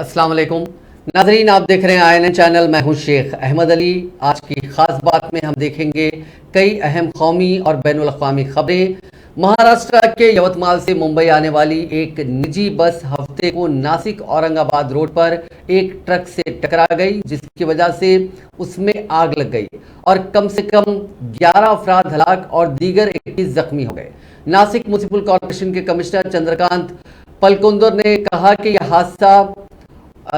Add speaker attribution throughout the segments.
Speaker 1: अस्सलाम वालेकुम नाज़रीन, आप देख रहे हैं INN चैनल। मैं हूं शेख अहमद अली। आज की ख़ास बात में हम देखेंगे कई अहम कौमी और बैनुल अक़वामी खबरें। महाराष्ट्र के यवतमाल से मुंबई आने वाली एक निजी बस हफ्ते को नासिक औरंगाबाद रोड पर एक ट्रक से टकरा गई, जिसकी वजह से उसमें आग लग गई और कम से कम 11 अफराद हलाक और दीगर 21 जख्मी हो गए। नासिक म्युनिसिपल कॉरपोरेशन के कमिश्नर चंद्रकांत पलकुंदर ने कहा कि यह हादसा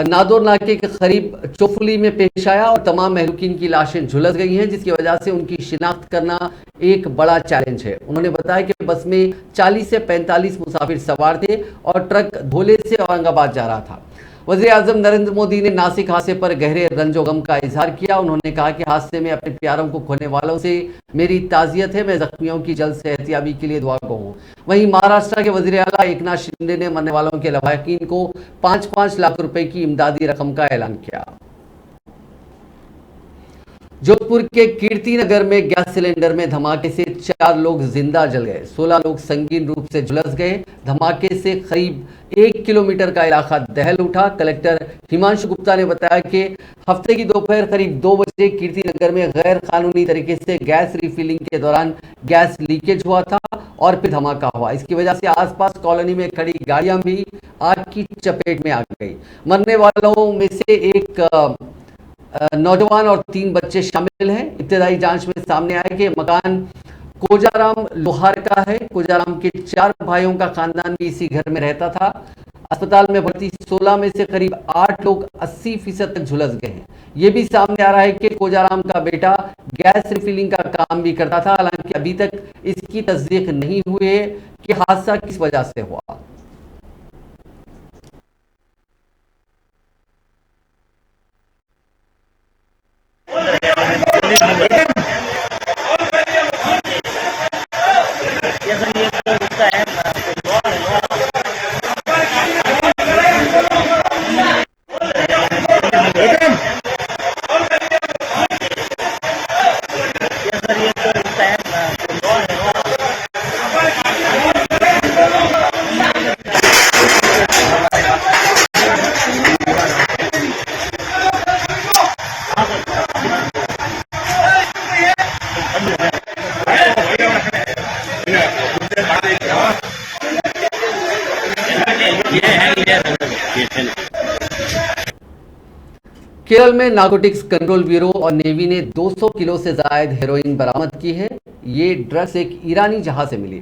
Speaker 1: नादौर नाके के करीब चोफुली में पेश आया और तमाम महलूकीन की लाशें झुलस गई हैं, जिसकी वजह से उनकी शिनाख्त करना एक बड़ा चैलेंज है। उन्होंने बताया कि बस में 40 से 45 मुसाफिर सवार थे और ट्रक धोले से औरंगाबाद जा रहा था। वज़ीर आज़म नरेंद्र मोदी ने नासिक हादसे पर गहरे रंजो गम का इजहार किया। उन्होंने कहा कि हादसे में अपने प्यारों को खोने वालों से मेरी ताज़ियत है। मैं जख्मियों की जल्द सेहतयाबी के लिए दुआ हूँ। वहीं महाराष्ट्र के वज़ीर आला एकनाथ शिंदे ने मरने वालों के लवाहिकीन को 5-5 लाख रुपए की इमदादी रकम का ऐलान किया। जोधपुर के कीर्तिनगर में गैस सिलेंडर में धमाके से 4 लोग जिंदा जल गए, 16 लोग संगीन रूप से झुलस गए। धमाके से करीब 1 किलोमीटर का इलाका दहल उठा। कलेक्टर हिमांशु गुप्ता ने बताया कि हफ्ते की दोपहर करीब 2 बजे कीर्तिनगर में गैर कानूनी तरीके से गैस रिफिलिंग के दौरान गैस लीकेज हुआ था और फिर धमाका हुआ। इसकी वजह से आसपास कॉलोनी में खड़ी गाड़ियां भी आग की चपेट में आ गई। मरने वालों में से एक नौजवान और 3 बच्चे शामिल हैं। इब्तदाई जांच में सामने आया कि मकान कोजाराम लोहार का है। कोजाराम के 4 भाइयों का खानदान भी इसी घर में रहता था। अस्पताल में भर्ती 16 में से करीब 8 लोग 80% तक झुलस गए हैं। ये भी सामने आ रहा है कि कोजाराम का बेटा गैस रिफिलिंग का काम भी करता था। हालांकि अभी तक इसकी तस्दीक नहीं हुई है कि हादसा किस वजह से हुआ। केरल में नार्कोटिक्स कंट्रोल ब्यूरो और नेवी ने 200 किलो से ज्यादा हेरोइन बरामद की है। ये ड्रग्स एक ईरानी जहाज से मिली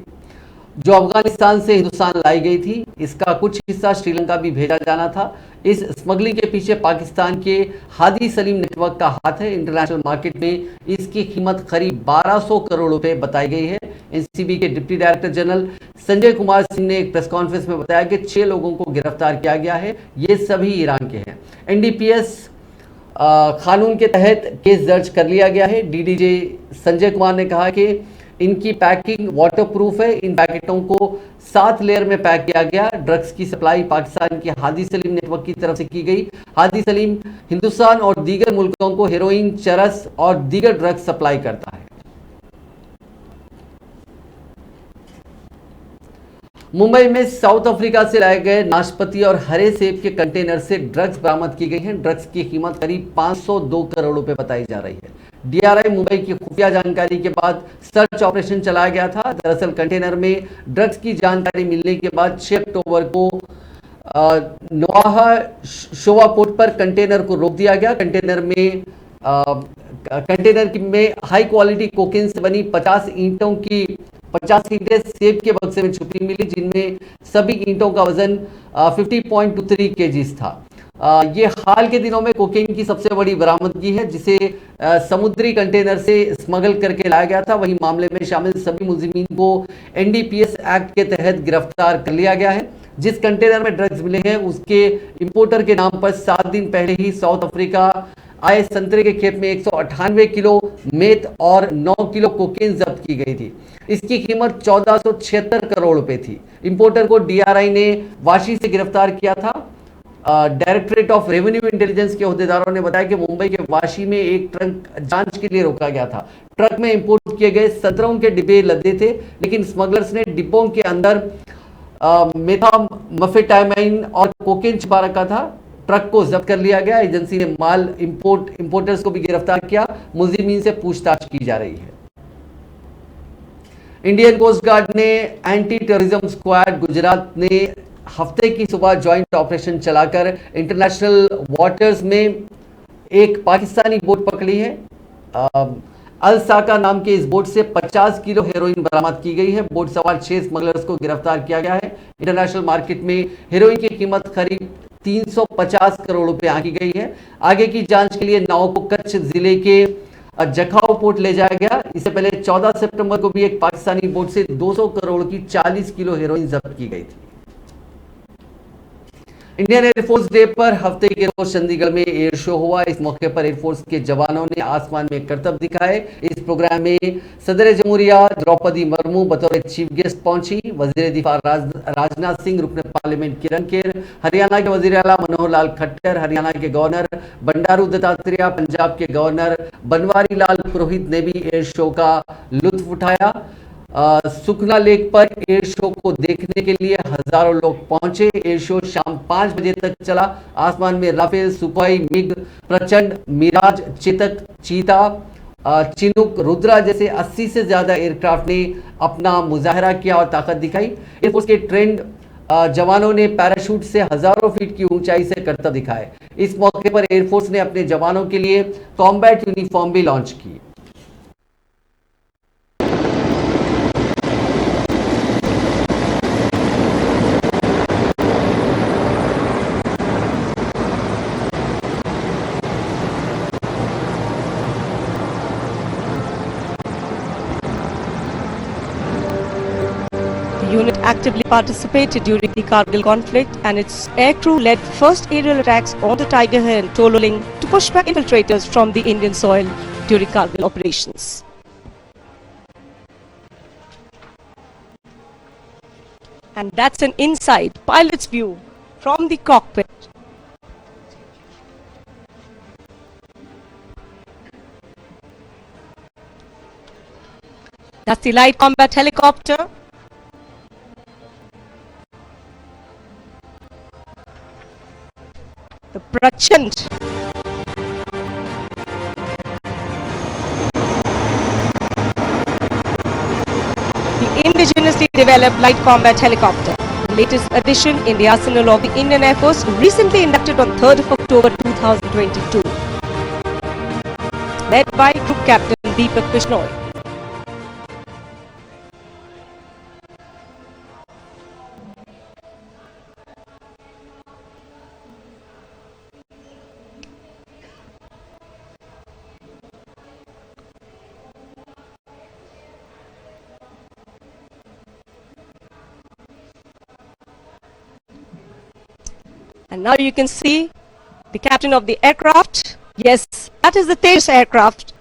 Speaker 1: जो अफगानिस्तान से हिंदुस्तान लाई गई थी। इसका कुछ हिस्सा श्रीलंका भी भेजा जाना था। इस स्मगलिंग के पीछे पाकिस्तान के हादी सलीम नेटवर्क का हाथ है। इंटरनेशनल मार्केट में इसकी कीमत करीब 1200 करोड़ रुपए बताई गई है। एनसीबी के deputy director general Sanjay Kumar Singh ने एक प्रेस कॉन्फ्रेंस में बताया कि 6 लोगों को गिरफ्तार किया गया है। ये सभी ईरान के हैं। एनडीपीएस कानून के तहत केस दर्ज कर लिया गया है। डीडीजे संजय कुमार ने कहा कि इनकी पैकिंग वाटरप्रूफ है। इन पैकेटों को 7 लेयर में पैक किया गया। ड्रग्स की सप्लाई पाकिस्तान के हादी सलीम नेटवर्क की तरफ से की गई। हादी सलीम हिंदुस्तान और दीगर मुल्कों को हेरोइन, चरस और दीगर ड्रग्स सप्लाई करता है। मुंबई में साउथ अफ्रीका से लाए गए नाशपाती और हरे सेब के कंटेनर से ड्रग्स बरामद की गई हैं। ड्रग्स की कीमत करीब 502 करोड़ रुपए बताई जा रही है। डीआरआई मुंबई की खुफिया जानकारी के बाद सर्च ऑपरेशन चलाया गया था। दरअसल कंटेनर में ड्रग्स की जानकारी मिलने के बाद 6 अक्टूबर को नोआहा शोवापोर्ट पर कंटेनर को रोक दिया गया। कंटेनर में हाई क्वालिटी कोकेन से बनी 50 ईंटें सेब के बक्से में छुपी मिली, जिनमें सभी ईंटों का वजन 50.23 केजीज था। ये हाल के दिनों में कोकेन की सबसे बड़ी बरामदगी है, जिसे समुद्री कंटेनर से स्मगल करके लाया गया था। वहीं मामले में शामिल सभी मुलजिमीन को एनडीपीएस एक्ट के तहत गिरफ्तार कर लिया गया है। जिस कंटेनर में ड्रग्स मिले हैं उसके इंपोर्टर के नाम पर 7 दिन पहले ही साउथ अफ्रीका आए संतरे के खेत में 198 किलो मेथ और 9 किलो कोकेन जब्त की गई थी। इसकी कीमत 1476 करोड़ रुपए थी। इंपोर्टर को डीआरआई ने वाशी से गिरफ्तार किया था। डायरेक्टरेट ऑफ रेवेन्यू इंटेलिजेंस के अहदेदारों ने बताया कि मुंबई के वाशी में एक ट्रक जांच के लिए रोका गया था। ट्रक में इंपोर्ट किए गए संतरों के डिब्बे लदे थे, लेकिन स्मगलर्स ने डिब्बों के अंदर मेथाम्फेटामाइन और कोकेन छिपा रखा था। ट्रक को जब्त कर लिया गया। एजेंसी ने माल इंपोर्टर्स को भी गिरफ्तार किया। मुलजिमीन से पूछताछ की जा रही है। इंडियन कोस्ट गार्ड ने एंटी टेररिज्म स्क्वाड गुजरात ने हफ्ते की सुबह ज्वाइंट ऑपरेशन चलाकर इंटरनेशनल वाटर्स में एक पाकिस्तानी बोट पकड़ी है। अल साका नाम के इस बोट से 50 किलो हेरोइन बरामद की गई है। बोट सवार 6 स्मगलर्स को गिरफ्तार किया गया है। इंटरनेशनल मार्केट में हेरोइन की कीमत करीब 350 करोड़ रुपए आंकी गई है। आगे की जांच के लिए नाव को कच्छ जिले के जखाऊ पोर्ट ले जाया गया। इससे पहले 14 सितंबर को भी एक पाकिस्तानी बोट से 200 करोड़ की 40 किलो हेरोइन जब्त की गई थी। इंडियन एयरफोर्स डे पर हफ्ते के रोज चंडीगढ़ में एयर शो हुआ। इस मौके पर एयरफोर्स के जवानों ने आसमान में करतब दिखाए। इस प्रोग्राम में सदर जमहूरिया द्रौपदी मुर्मू बतौर चीफ गेस्ट पहुंची। वजीर दिफा राजनाथ सिंह, रुकन पार्लियामेंट किरण खेर, हरियाणा के वजीर आला मनोहर लाल खट्टर, हरियाणा के गवर्नर बंडारू दत्तात्रेय, पंजाब के गवर्नर बनवारी लाल पुरोहित ने भी एयर शो का लुत्फ उठाया। सुखना लेक पर एयर शो को देखने के लिए हजारों लोग पहुंचे। एयर शो शाम 5 बजे तक चला। आसमान में राफेल, सुखोई, मिग, प्रचंड, मिराज, चेतक, चीता, चिनूक, रुद्रा जैसे 80 से ज्यादा एयरक्राफ्ट ने अपना मुजाहरा किया और ताकत दिखाई। एयरफोर्स के ट्रेंड जवानों ने पैराशूट से हजारों फीट की ऊंचाई से करतब दिखाए। इस मौके पर एयरफोर्स ने अपने जवानों के लिए कॉम्बैट यूनिफॉर्म भी लॉन्च की।
Speaker 2: The unit actively participated during the Kargil conflict, and its aircrew led first aerial attacks on the Tiger Hill toll-ling to push back infiltrators from the Indian soil during Kargil operations. And that's an inside pilot's view from the cockpit. That's the light combat helicopter. The Prachand. The indigenously developed light combat helicopter, the latest addition in the arsenal of the Indian Air Force, recently inducted on 3rd of October 2022. Led by Group Captain Deepak Bishnoi. And now you can see the captain of the aircraft. Yes, that is the Tejas aircraft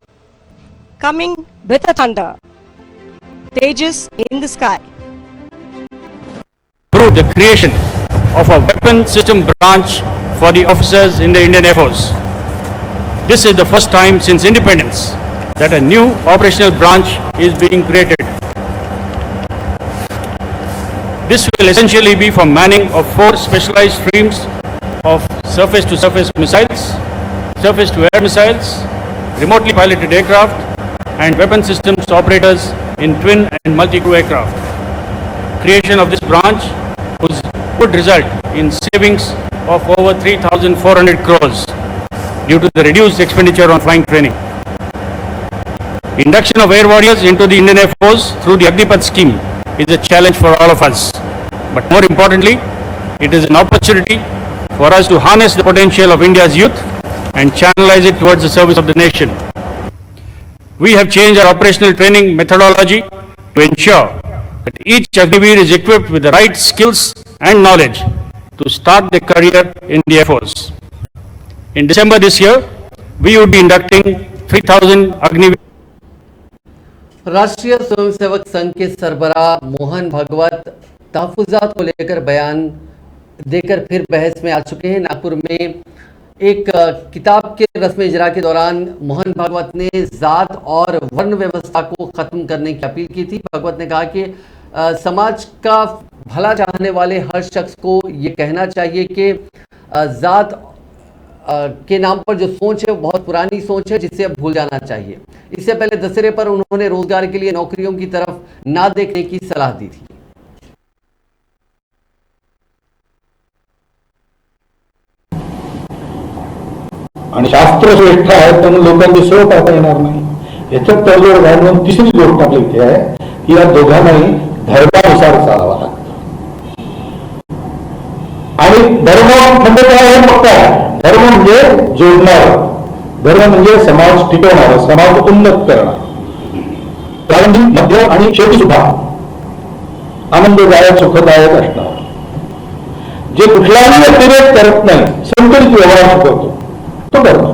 Speaker 2: coming with a thunder. Tejas in the sky.
Speaker 3: Through the creation of a weapon system branch for the officers in the Indian Air Force. This is the first time since independence that a new operational branch is being created. This will essentially be for manning of 4 specialized streams of surface-to-surface missiles, surface-to-air missiles, remotely piloted aircraft, and weapon systems operators in twin and multi-crew aircraft. Creation of this branch would result in savings of over 3,400 crores due to the reduced expenditure on flying training. Induction of air warriors into the Indian Air Force through the Agnipath scheme is a challenge for all of us. But more importantly, it is an opportunity for us to harness the potential of India's youth and channelize it towards the service of the nation. We have changed our operational training methodology to ensure that each Agniveer is equipped with the right skills and knowledge to start their career in the Air Force. In December this year, we would be inducting 3,000 Agniveer.
Speaker 1: राष्ट्रीय स्वयंसेवक संघ के सरबराह मोहन भागवत तहफुजात को लेकर बयान देकर फिर बहस में आ चुके हैं। नागपुर में एक किताब के रस्म इजरा के दौरान मोहन भागवत ने जात और वर्ण व्यवस्था को खत्म करने की अपील की थी। भागवत ने कहा कि समाज का भला चाहने वाले हर शख्स को ये कहना चाहिए कि जात के नाम पर जो सोच है वो बहुत पुरानी सोच है जिसे अब भूल जाना चाहिए। इससे पहले दशहरे पर उन्होंने रोजगार के लिए नौकरियों की तरफ ना देखने की सलाह दी थी।
Speaker 4: आणि शास्त्रश्रेष्ठ आहेत म्हणून लोकांची सोय करता येणार नाही। याच्यात तडजोड घालून तिसरी गोष्ट आपल्या इथे आहे की या दोघांनाही धर्मानुसार चालावा लागतं। आणि धर्म म्हणजे काय हे फक्त आहे, धर्म म्हणजे जोडणार, धर्म म्हणजे समाज टिकवणार, समाज उन्नत करणार, प्रारंभी मध्य आणि शेवटी सुद्धा आनंददायक सुखदायक असणार, जे कुठलाही अतिरेक करत नाही, संतुलित व्यवहार शिकवतो तो धर्म।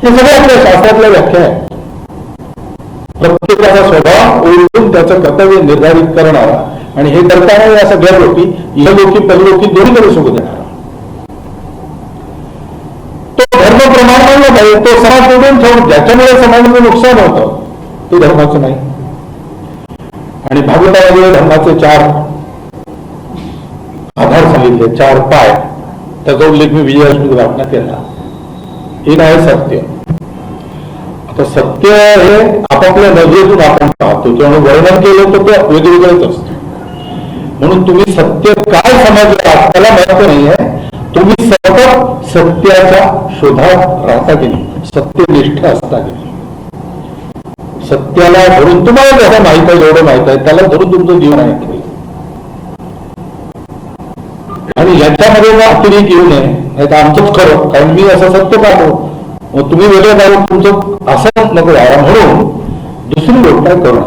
Speaker 4: हे सगळे आपल्या शास्त्रातल्या व्याख्या आहे। प्रत्येकाचा स्वभाव ओळखून त्याचं कर्तव्य निर्धारित करणारा आणि हे करताना या सगळ्या गोष्टी इहलोकी परलोकी दोन्हीकडे सुख देणारा तो धर्म प्रमाणाला नाही, तो समाज जोडून ठेवून ज्याच्यामुळे समाजाचं नुकसान होतं ते धर्माचं नाही। आणि भागवतामध्ये धर्माचे 4 आधार सांगितले, 4 पाय, त्याचा उल्लेख मी विजयादशमी वाटण्यात केला। एक आहे सत्य। आता सत्य हे आपापल्या नजरेतून आपण पाहतो किंवा वर्णन केलं तर ते वेगवेगळंच असतं, म्हणून तुम्ही सत्य काय समजलं त्याला महत्व नाहीये, तुम्ही सतत सत्याच्या शोधात राहता की नाही, सत्यनिष्ठ असता की नाही, सत्याला धरून तुम्हाला जेवढं माहित आहे जेवढं माहित आहे त्याला धरून तुमचं जीवन आहे। आणि याच्यामध्ये अतिरेक येऊ नये, नाही तर आमचंच खरं, कारण मी असं सत्य पाहतो मग तुम्ही वेगळं जाऊन तुमचं असं नको व्हावं म्हणून दुसरी गोष्ट करणं।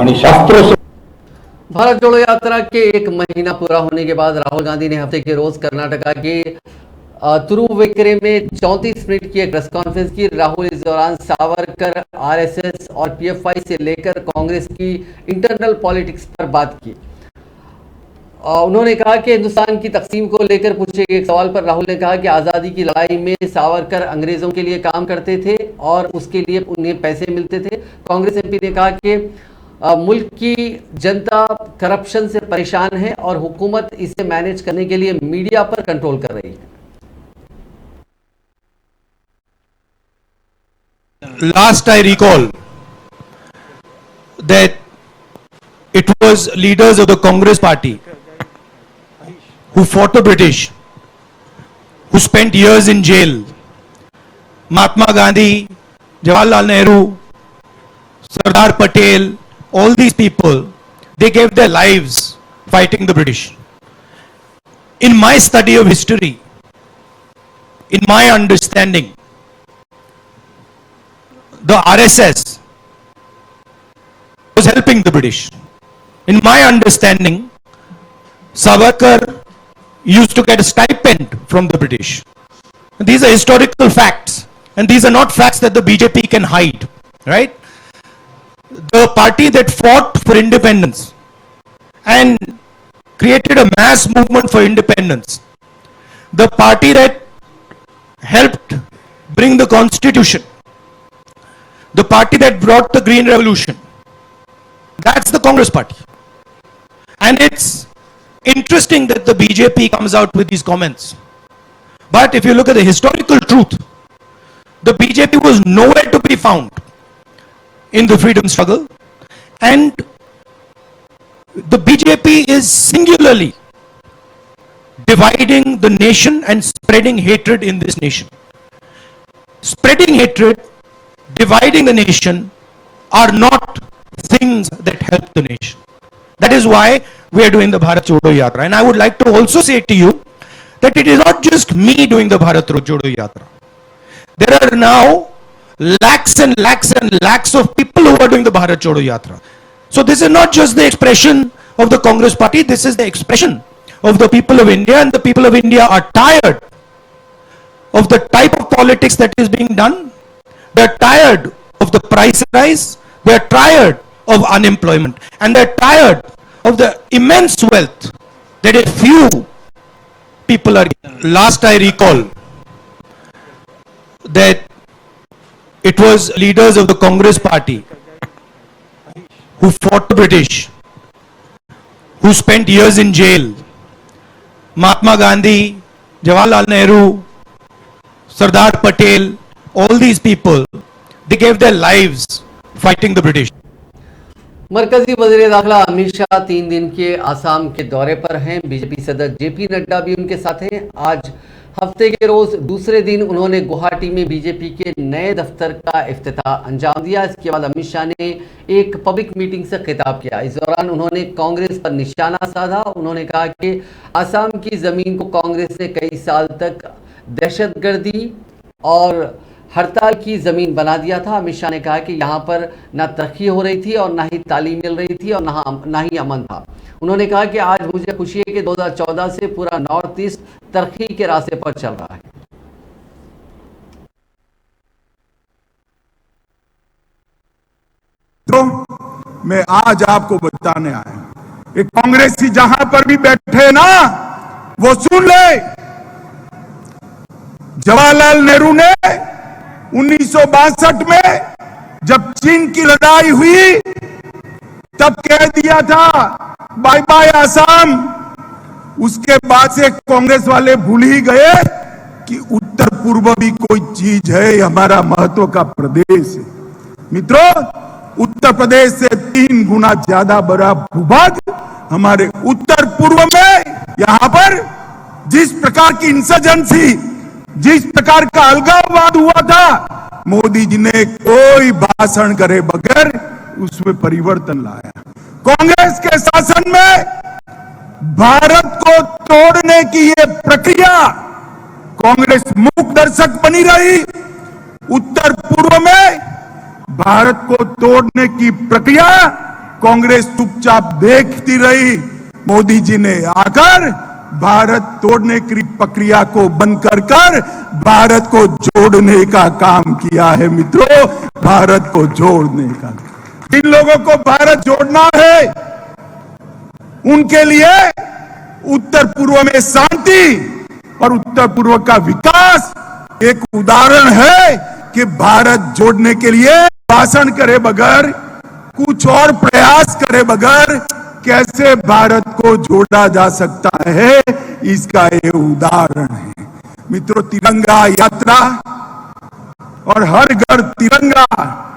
Speaker 4: आणि शास्त्र
Speaker 1: भारत जोड़ो यात्रा के 1 महीना पूरा होने के बाद राहुल गांधी ने हफ्ते के रोज कर्नाटका के तुरुवेकेरे में 34 मिनट की एक प्रेस कॉन्फ्रेंस की। राहुल इस दौरान सावरकर, आरएसएस और पीएफआई से लेकर कांग्रेस की इंटरनल पॉलिटिक्स पर बात की। उन्होंने कहा कि हिंदुस्तान की तकसीम को लेकर पूछे गए एक सवाल पर राहुल ने कहा कि आज़ादी की लड़ाई में सावरकर अंग्रेज़ों के लिए काम करते थे और उसके लिए उन्हें पैसे मिलते थे। कांग्रेस एमपी ने कहा कि मुल्क की जनता करप्शन से परेशान है और हुकूमत इसे मैनेज करने के लिए मीडिया पर कंट्रोल कर रही है।
Speaker 5: Last I recall that it was leaders of the Congress party who fought the British, who spent years in jail. Mahatma Gandhi, Jawaharlal Nehru, Sardar Patel, all these people, they gave their lives fighting the British. In my study of history, in my understanding, the RSS was helping the British. In my understanding, Savarkar used to get a stipend from the British. These are historical facts, and these are not facts that the BJP can hide, right? The party that fought for independence and created a mass movement for independence, the party that helped bring the constitution, the party that brought the Green Revolution, that's the Congress party. And it's interesting that the BJP comes out with these comments. But if you look at the historical truth, the BJP was nowhere to be found in the freedom struggle. And the BJP is singularly dividing the nation and spreading hatred in this nation. Spreading hatred, dividing the nation are not things that help the nation. That is why we are doing the Bharat Jodo Yatra. And I would like to also say to you that it is not just me doing the Bharat Jodo Yatra. There are now lakhs and lakhs and lakhs of people who are doing the Bharat Jodo Yatra. So this is not just the expression of the Congress party, this is the expression of the people of India, and the people of India are tired of the type of politics that is being done. They are tired of the price rise, they are tired of unemployment, and they are tired of the immense wealth that a few people are. Last I recall that it was leaders of the Congress party who fought the British, who spent years in jail. Mahatma Gandhi, Jawaharlal Nehru, Sardar Patel, all these people, they gave their lives fighting the British.
Speaker 1: मरकजी वजीर दाखिला अमित शाह 3 दिन के आसाम के दौरे पर हैं। BJP सदस्य जेपी नड्डा भी उनके साथ हैं। आज हफ्ते के रोज दूसरे दिन उन्होंने गुवाहाटी में बीजेपी के नए दफ्तर का इफ्तिताह अंजाम दिया। इसके बाद अमित शाह ने एक पब्लिक मीटिंग से खिताब किया। इस दौरान उन्होंने कांग्रेस पर निशाना साधा। उन्होंने कहा कि आसाम की जमीन को कांग्रेस ने कई साल तक दहशतगर्दी और हड़ताल की जमीन बना दिया था। अमित शाह ने कहा कि यहाँ पर ना तरक्की हो रही थी और ना ही तालीम मिल रही थी और ना ही अमन था। उन्होंने कहा कि आज मुझे खुशी है कि 2014 से पूरा नॉर्थ ईस्ट तरक्की के रास्ते पर चल रहा है।
Speaker 6: तो मैं आज आपको बताने आया हूं कि कांग्रेसी जहां पर भी बैठे ना वो सुन ले। जवाहरलाल नेहरू ने 1962 में जब चीन की लड़ाई हुई तब कह दिया था बाय बाय आसाम। उसके बाद से कांग्रेस वाले भूल ही गए कि उत्तर पूर्व भी कोई चीज है, हमारा महत्व का प्रदेश है। मित्रों, उत्तर प्रदेश से 3 गुना ज्यादा बड़ा भूभाग हमारे उत्तर पूर्व में, यहां पर जिस प्रकार की इंसर्जेंसी, जिस प्रकार का अलगाववाद हुआ था, मोदी जी ने कोई भाषण करे बगैर उसमें परिवर्तन लाया। कांग्रेस के शासन में भारत को तोड़ने की ये प्रक्रिया कांग्रेस मूक दर्शक बनी रही। उत्तर पूर्व में भारत को तोड़ने की प्रक्रिया कांग्रेस चुपचाप देखती रही। मोदी जी ने आकर भारत तोड़ने की प्रक्रिया को बंद कर भारत को जोड़ने का काम किया है। मित्रों, भारत को जोड़ने का, जिन लोगों को भारत जोड़ना है उनके लिए उत्तर पूर्व में शांति और उत्तर पूर्व का विकास एक उदाहरण है कि भारत जोड़ने के लिए भाषण करे बगैर, कुछ और प्रयास करे बगैर कैसे भारत को जोड़ा जा सकता है, इसका ये उदाहरण है। मित्रों, तिरंगा यात्रा और हर घर तिरंगा,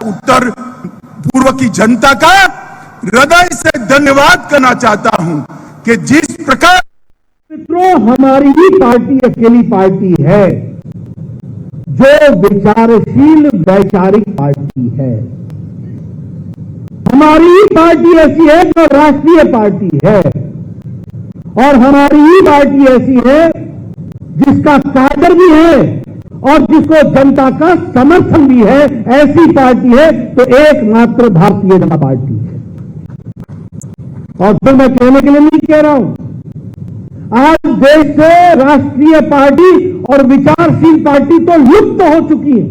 Speaker 6: उत्तर पूर्व की जनता का हृदय से धन्यवाद करना चाहता हूं कि जिस प्रकार
Speaker 7: मित्रों, हमारी ही पार्टी अकेली पार्टी है जो विचारशील वैचारिक पार्टी है। हमारी ही पार्टी ऐसी है जो राष्ट्रीय पार्टी है और हमारी ही पार्टी ऐसी है जिसका काडर भी है और जिसको जनता का समर्थन भी है। ऐसी पार्टी है तो एकमात्र भारतीय जनता पार्टी है। और फिर मैं कहने के लिए नहीं कह रहा हूं, आज देश से राष्ट्रीय पार्टी और विचारशील पार्टी तो लुप्त हो चुकी है।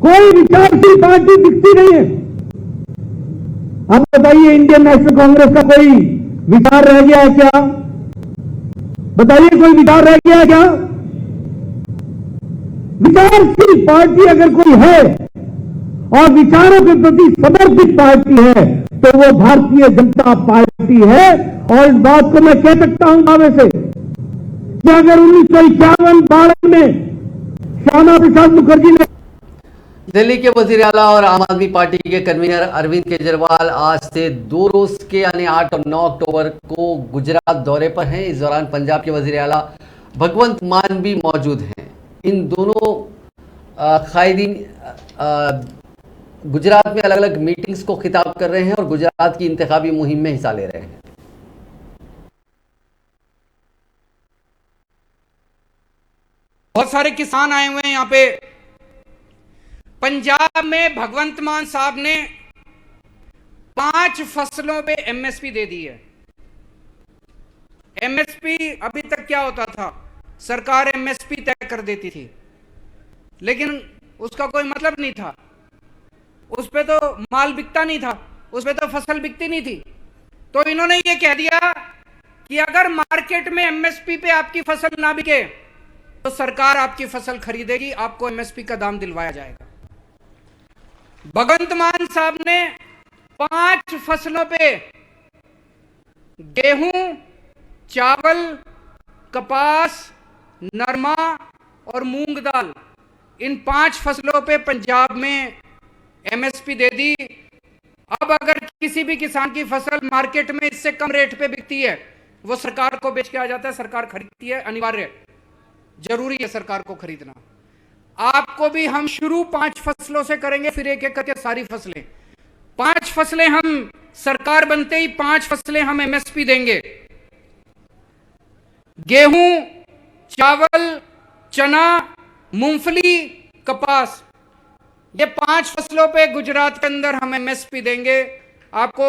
Speaker 7: कोई विचारशील पार्टी दिखती नहीं है। अब बताइए, इंडियन नेशनल कांग्रेस का कोई विचार रह गया है क्या? बताइए, कोई विचार रह गया है क्या? विचारशील पार्टी अगर कोई है और विचारों के प्रति समर्पित पार्टी है तो वो भारतीय जनता पार्टी है। और इस बात को मैं कह सकता हूं दावे से कि अगर 1951-52 में श्यामा प्रसाद मुखर्जी ने
Speaker 1: दिल्ली के वजीर आला और आम आदमी पार्टी के कन्वीनर अरविंद केजरीवाल आज से 2 रोज के यानी 8 और 9 अक्टूबर को गुजरात दौरे पर हैं। इस दौरान पंजाब के वजीर आला भगवंत मान भी मौजूद हैं। इन दोनों कायदीन गुजरात में अलग अलग मीटिंग्स को खिताब कर रहे हैं और गुजरात की इंतखाबी मुहिम में हिस्सा ले रहे हैं।
Speaker 8: बहुत सारे किसान आए हुए हैं यहाँ पे। पंजाब में भगवंत मान साहब ने 5 फसलों पे एमएसपी दे दी है। एमएसपी अभी तक क्या होता था, सरकार एमएसपी तय कर देती थी लेकिन उसका कोई मतलब नहीं था, उस पे तो माल बिकता नहीं था, उस पे तो फसल बिकती नहीं थी। तो इन्होंने ये कह दिया कि अगर मार्केट में एमएसपी पे आपकी फसल ना बिके तो सरकार आपकी फसल खरीदेगी, आपको एमएसपी का दाम दिलवाया जाएगा। भगवंत मान साहब ने 5 फसलों पे गेहूं, चावल, कपास, नरमा और मूंग दाल, इन 5 फसलों पे पंजाब में एमएसपी दे दी। अब अगर किसी भी किसान की फसल मार्केट में इससे कम रेट पे बिकती है, वो सरकार को बेच के आ जाता है, सरकार खरीदती है, अनिवार्य जरूरी है सरकार को खरीदना। आपको भी हम शुरू 5 फसलों से करेंगे, फिर एक एक करके सारी फसलें। 5 फसलें हम सरकार बनते ही 5 फसलें हम एमएसपी देंगे। गेहूं, चावल, चना, मूंगफली, कपास, ये 5 फसलों पे गुजरात के अंदर हम एमएसपी देंगे। आपको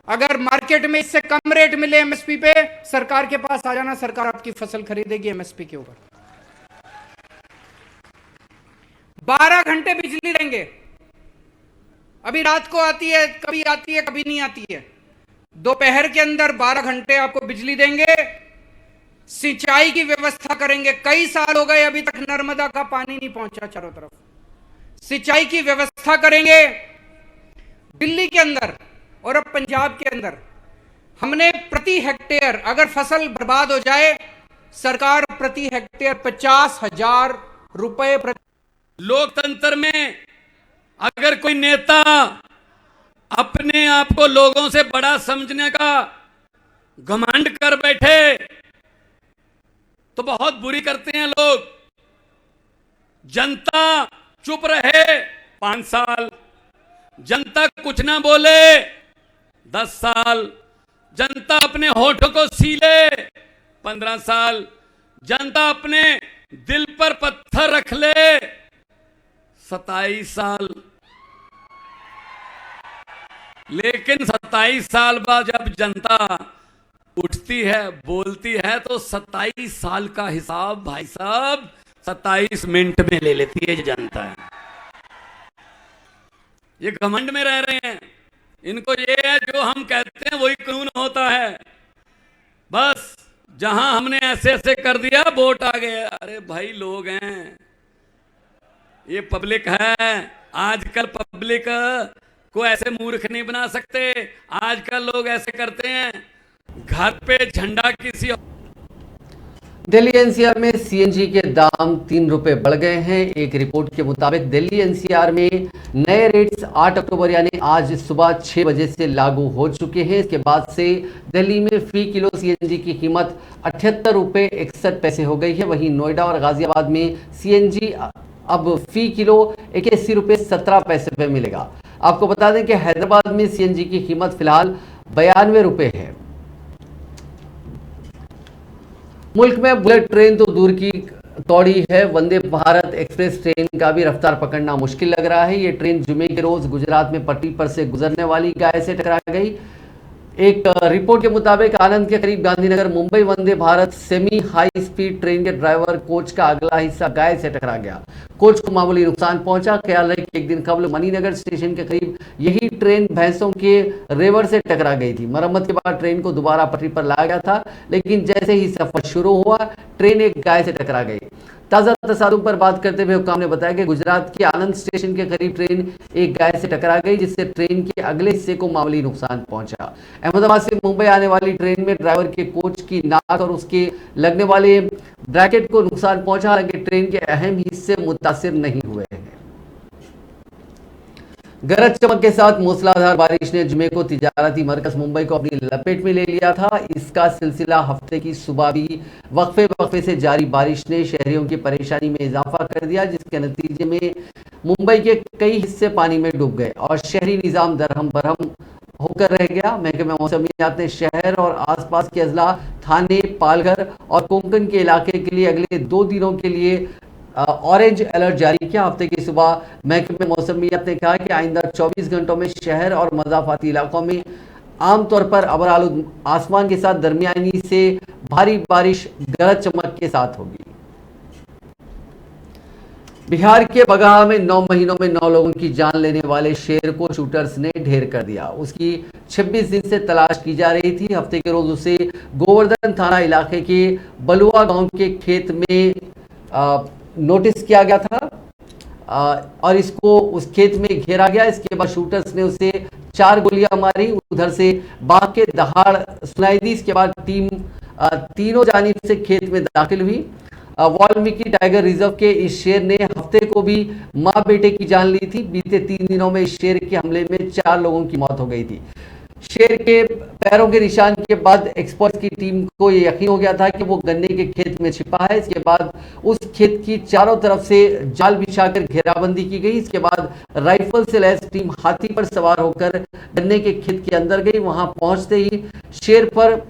Speaker 8: अगर मार्केट में इससे कम रेट मिले एमएसपी पे, सरकार के पास आ जाना, सरकार आपकी फसल खरीदेगी एमएसपी के ऊपर। 12 घंटे बिजली देंगे। अभी रात को आती है, कभी नहीं आती है। दोपहर के अंदर 12 घंटे आपको बिजली देंगे। सिंचाई की व्यवस्था करेंगे। कई साल हो गए अभी तक नर्मदा का पानी नहीं पहुंचा चारों तरफ। सिंचाई की व्यवस्था करेंगे। दिल्ली के अंदर और अब पंजाब के अंदर हमने प्रति हेक्टेयर, अगर फसल बर्बाद हो जाए, सरकार प्रति हेक्टेयर 50,000 रुपए।
Speaker 9: लोकतंत्र में अगर कोई नेता अपने आप को लोगों से बड़ा समझने का घमंड कर बैठे तो बहुत बुरी करते हैं लोग। जनता चुप रहे 5 साल, जनता कुछ ना बोले 10 साल, जनता अपने होठों को सीले 15 साल, जनता अपने दिल पर पत्थर रख ले 27 साल। लेकिन 27 साल बाद जब जनता उठती है, बोलती है, तो 27 साल का हिसाब भाई साहब 27 मिनट में ले लेती है जनता। ये घमंड में रह रहे हैं। इनको ये है जो हम कहते हैं वही कानून होता है। बस जहां हमने ऐसे ऐसे कर दिया वोट आ गए। अरे भाई लोग हैं, ये पब्लिक है। आजकल पब्लिक को ऐसे मूर्ख नहीं बना सकते। आजकल लोग ऐसे करते हैं, घर पे झंडा किसी।
Speaker 1: दिल्ली एनसीआर में सीएनजी के दाम 3 रुपए बढ़ गए हैं। एक रिपोर्ट के मुताबिक दिल्ली एनसीआर में नए रेट्स 8 अक्टूबर यानी आज सुबह 6 बजे से लागू हो चुके हैं। इसके बाद से दिल्ली में फी किलो सीएनजी की कीमत 78 रुपए 61 पैसे हो गई है। वहीं नोएडा और गाजियाबाद में सीएनजी अब फी किलो 81 रुपए 17 पैसे पे मिलेगा। आपको बता दें कि हैदराबाद में सीएनजी की कीमत फिलहाल 92 रुपए है। मुल्क में बुलेट ट्रेन तो दूर की तौड़ी है, वंदे भारत एक्सप्रेस ट्रेन का भी रफ्तार पकड़ना मुश्किल लग रहा है। ये ट्रेन जुमे के रोज गुजरात में पटरी पर से गुजरने वाली गाय से टकरा गई। एक रिपोर्ट के मुताबिक आनंद के करीब Gandhinagar Mumbai Vande Bharat semi high speed train के ड्राइवर कोच का अगला हिस्सा गाय से टकरा गया। कोच को मामूली नुकसान पहुंचा। ख्याल है कि एक दिन कबल मणिनगर स्टेशन के करीब यही ट्रेन भैंसों के रेवर से टकरा गई थी। मरम्मत के बाद ट्रेन को दोबारा पटरी पर लाया गया था, लेकिन जैसे ही सफर शुरू हुआ ट्रेन एक गाय से टकरा गई। ताजा तसादुम पर बात करते हुए हुक्काम ने बताया कि गुजरात के आनंद स्टेशन के करीब ट्रेन एक गाय से टकरा गई, जिससे ट्रेन के अगले हिस्से को मामूली नुकसान पहुंचा। अहमदाबाद से मुंबई आने वाली ट्रेन में ड्राइवर के कोच की नाक और उसके लगने वाले ब्रैकेट को नुकसान पहुंचा, हालांकि ट्रेन के अहम हिस्से मुतासिर नहीं हुए हैं। गरज चमक के साथ मूसलाधार बारिश ने जुमे को तिजारती मरकज मुंबई को अपनी लपेट में ले लिया था। इसका सिलसिला हफ्ते की सुबह भी वक्फे से जारी बारिश ने शहरियों की परेशानी में इजाफा कर दिया, जिसके नतीजे में मुंबई के कई हिस्से पानी में डूब गए और शहरी निजाम दरहम बरहम होकर रह गया। महकमे मौसमियात ने शहर और आसपास के अजला, थाने, पालघर और कोंकण के इलाके के लिए अगले 2 दिनों के लिए ऑरेंज अलर्ट जारी किया। हफ्ते की सुबह महकमे मौसमियात ने कहा कि आइंदा 24 घंटों में शहर और मज़ाफाती इलाकों में आमतौर पर अबरालुद आसमान के साथ दरमियानी से भारी बारिश गरज चमक के साथ होगी। बिहार के बगहा में 9 महीनों में 9 लोगों की जान लेने वाले शेर को शूटर्स ने ढेर कर दिया। उसकी 26 दिन से तलाश की जा रही थी। हफ्ते के रोज उसे गोवर्धन थाना इलाके के बलुआ गांव के खेत में नोटिस किया गया था और इसको उस खेत में घेरा गया। इसके बाद शूटर्स ने उसे 4 गोलियां मारी। उधर से बाघ के दहाड़ सुनाई दी। इसके बाद टीम तीनों जानिब से खेत में दाखिल हुई। वाल्मीकि टाइगर रिजर्व के इस शेर ने हफ्ते को भी मां बेटे की जान ली थी। बीते 3 दिनों में इस शेर के हमले में 4 लोगों की मौत हो गई थी। शेर के पैरों के निशान के बाद एक्सपर्ट की टीम को यह यकीन हो गया था कि वो गन्ने के खेत में छिपा है। इसके बाद उस खेत की चारों तरफ से जाल बिछाकर घेराबंदी की गई। इसके बाद राइफल से लैस टीम हाथी पर सवार होकर गन्ने के खेत के अंदर गई। वहां पहुंचते ही शेर पर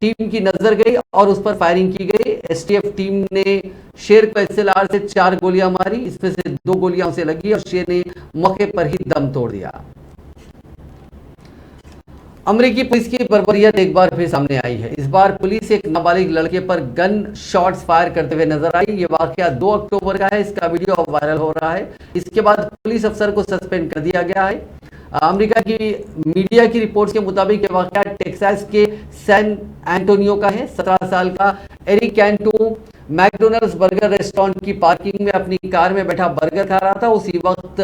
Speaker 1: टीम की नजर गई और उस पर फायरिंग की गई। एसटीएफ टीम ने शेर को एसएलआर से 4 गोलियां मारी। इसमें से 2 गोलियां उसे लगी और शेर ने मौके पर ही दम तोड़ दिया। अमेरिकी पुलिस की बर्बरियत एक बार फिर सामने आई है। इस बार पुलिस एक नाबालिग लड़के पर गन शॉट्स फायर करते हुए नजर आई। ये वाकया 2 अक्टूबर का है। इसका वीडियो वायरल हो रहा है। इसके बाद पुलिस अफसर को सस्पेंड कर दिया गया है। अमेरिका की मीडिया की रिपोर्ट्स के मुताबिक यह वाकया टेक्सास के सैन एंटोनियो का है। 17 साल का Eric Canto McDonald's burger restaurant की पार्किंग में अपनी कार में बैठा बर्गर खा रहा था। उसी वक्त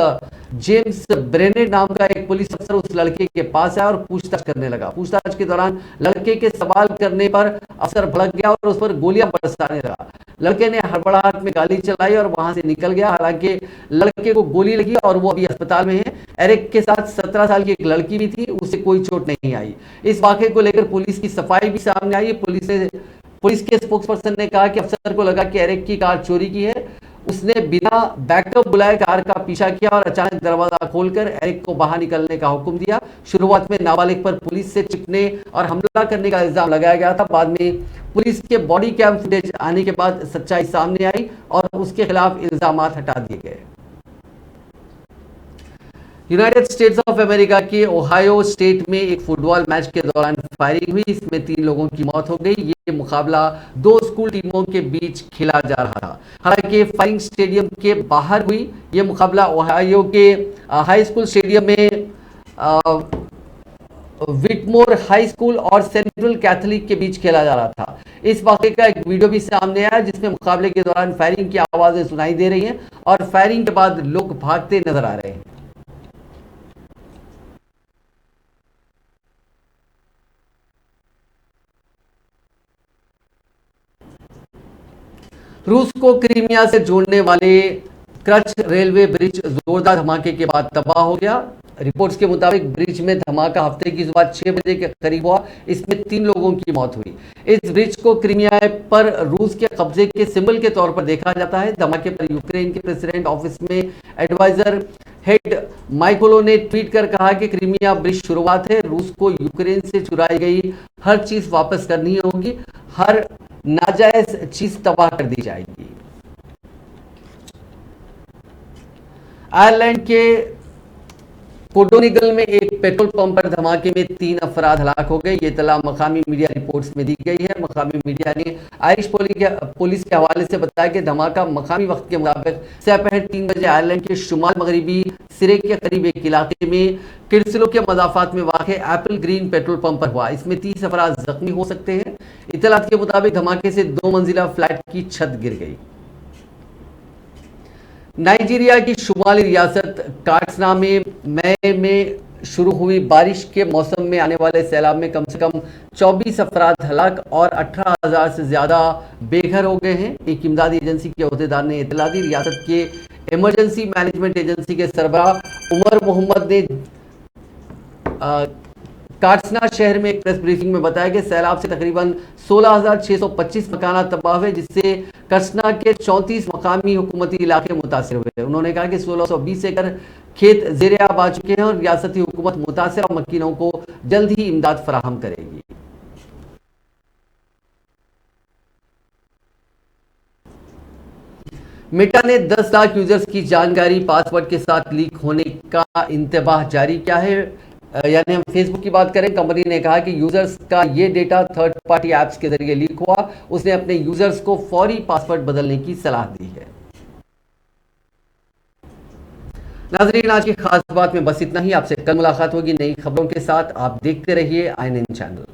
Speaker 1: जेम्स ब्रेनेट नाम का एक पुलिस अफसर उस लड़के के पास आया और पूछताछ करने लगा। पूछताछ के दौरान लड़के के सवाल करने पर अफसर भड़क गया और उस पर गोलियां बरसाने लगा। लड़के ने हड़बड़ाहट में गाली चलाई और वहां से निकल गया। हालांकि लड़के को गोली लगी और वो अभी अस्पताल में है। एरिक के साथ 17 साल की एक लड़की भी थी, उसे कोई चोट नहीं आई। इस वाकये को लेकर पुलिस की सफाई भी सामने आई। पुलिस के स्पोक्सपर्सन ने कहा कि अफसर को लगा कि एरिक की कार चोरी की है। उसने बिना बैकअप बुलाए कार का पीछा किया और अचानक दरवाजा खोलकर एरिक को बाहर निकलने का हुक्म दिया। शुरुआत में नाबालिग पर पुलिस से चिपने और हमला करने का इल्जाम लगाया गया था। बाद में पुलिस के बॉडी कैम फुटेज आने के बाद सच्चाई सामने आई और उसके खिलाफ इल्जामात हटा दिए गए। यूनाइटेड स्टेट्स ऑफ अमेरिका के ओहायो स्टेट में एक फुटबॉल मैच के दौरान फायरिंग हुई। इसमें 3 लोगों की मौत हो गई। ये मुकाबला 2 स्कूल टीमों के बीच खेला जा रहा था। हालांकि फायरिंग स्टेडियम के बाहर हुई। ये मुकाबला ओहायो के हाई स्कूल स्टेडियम में विटमोर हाई स्कूल और सेंट्रल कैथोलिक के बीच खेला जा रहा था। इस वाकये का एक वीडियो भी सामने आया जिसमें मुकाबले के दौरान फायरिंग की आवाजें सुनाई दे रही हैं और फायरिंग के बाद लोग भागते नजर आ रहे हैं। रूस को क्रीमिया से जोड़ने वाले क्रच रेलवे ब्रिज जोरदार धमाके के बाद तबाह हो गया। रिपोर्ट्स के मुताबिक ब्रिज में धमाका हफ्ते की सुबह 6 बजे के करीब हुआ। इसमें 3 लोगों की मौत हुई। इस ब्रिज को क्रीमिया पर रूस के कब्जे के सिंबल के तौर पर देखा जाता है। धमाके पर यूक्रेन के प्रेसिडेंट ऑफिस में एडवाइजर हेड माइकोलो ने ट्वीट कर कहा कि क्रीमिया ब्रिज शुरुआत है। रूस को यूक्रेन से चुराई गई हर चीज वापस करनी होगी। हर नाजायज चीज तबाह कर दी जाएगी। आयरलैंड के कोडोनिगल में एक पेट्रोल पंप पर धमाके में 3 अफराद हलाक हो गए। ये इत्तला मकामी मीडिया रिपोर्ट्स में दी गई है। मकामी मीडिया ने आयरिश पुलिस के हवाले से बताया कि धमाका मकामी वक्त के मुताबिक दोपहर 3 बजे आयरलैंड के शुमाल मगरबी सिरे के करीब एक इलाके में किर्सिलो के मदाफात में वाक़ एप्पल ग्रीन पेट्रोल पंप पर हुआ। इसमें 30 अफराद जख्मी हो सकते हैं। इत्तलात के मुताबिक धमाके से 2 मंजिला फ्लैट की छत गिर गई। नाइजीरिया की शुमाली रियासत काट्सना में मई में शुरू हुई बारिश के मौसम में आने वाले सैलाब में कम से कम 24 अफराद हलाक और 18,000 से ज्यादा बेघर हो गए हैं। एक इमदादी एजेंसी के अहदेदार ने इत्तला दी। रियासत के इमरजेंसी मैनेजमेंट एजेंसी के सरबराह उमर मोहम्मद ने काट्सना शहर में एक प्रेस ब्रीफिंग में बताया कि सैलाब से तकरीबन 16,625 मकानात तबाह हुए, जिससे काट्सना के 34 मकामी हुकूमती इलाके मुतासर हुए। उन्होंने कहा कि 1620 एकड़ खेत ज़ेर-ए-आब आ चुके हैं और रियासती हुकूमत मुतासर मकीनों को जल्द ही इमदाद फराहम करेगी। मेटा ने 10 लाख यूजर्स की जानकारी पासवर्ड के साथ लीक होने का इंतबाह जारी किया है। यानी हम फेसबुक की बात करें, कंपनी ने कहा कि यूजर्स का ये डेटा थर्ड पार्टी ऐप्स के जरिए लीक हुआ। उसने अपने यूजर्स को फौरी पासवर्ड बदलने की सलाह दी है। नाजरीन, आज की खास बात में बस इतना ही। आपसे कल मुलाकात होगी नई खबरों के साथ। आप देखते रहिए INN चैनल।